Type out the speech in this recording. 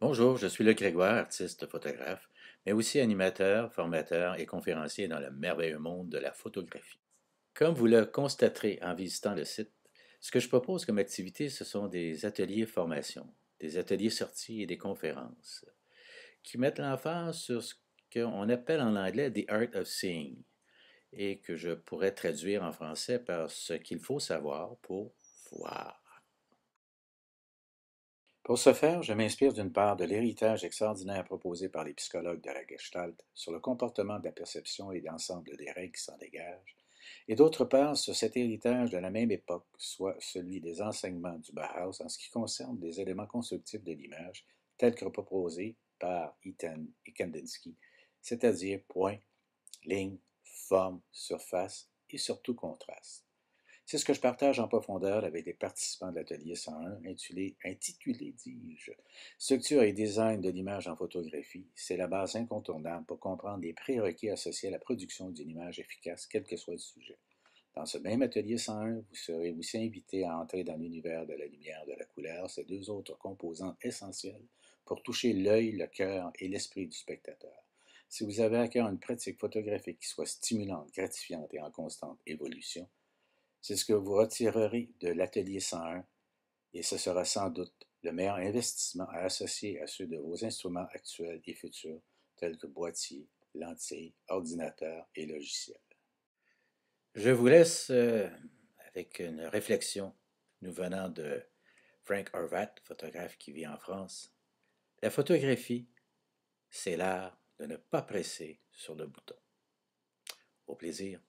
Bonjour, je suis Luc Grégoire, artiste photographe, mais aussi animateur, formateur et conférencier dans le merveilleux monde de la photographie. Comme vous le constaterez en visitant le site, ce que je propose comme activité, ce sont des ateliers formation, des ateliers sorties et des conférences qui mettent l'emphase sur ce qu'on appelle en anglais the art of seeing et que je pourrais traduire en français par ce qu'il faut savoir pour voir. Pour ce faire, je m'inspire d'une part de l'héritage extraordinaire proposé par les psychologues de la Gestalt sur le comportement de la perception et l'ensemble des règles qui s'en dégagent, et d'autre part sur cet héritage de la même époque, soit celui des enseignements du Bauhaus en ce qui concerne des éléments constructifs de l'image tels que proposés par Itten et Kandinsky, c'est-à-dire points, lignes, formes, surface et surtout contraste. C'est ce que je partage en profondeur avec les participants de l'atelier 101, intitulé dis-je, Structure et design de l'image en photographie. C'est la base incontournable pour comprendre les prérequis associés à la production d'une image efficace, quel que soit le sujet. Dans ce même atelier 101, vous serez aussi invité à entrer dans l'univers de la lumière, de la couleur, ces deux autres composantes essentielles pour toucher l'œil, le cœur et l'esprit du spectateur. Si vous avez à cœur une pratique photographique qui soit stimulante, gratifiante et en constante évolution, c'est ce que vous retirerez de l'atelier 101 et ce sera sans doute le meilleur investissement à associer à ceux de vos instruments actuels et futurs tels que boîtiers, lentilles, ordinateurs et logiciels. Je vous laisse avec une réflexion nous venant de Frank Horvath, photographe qui vit en France. La photographie, c'est l'art de ne pas presser sur le bouton. Au plaisir.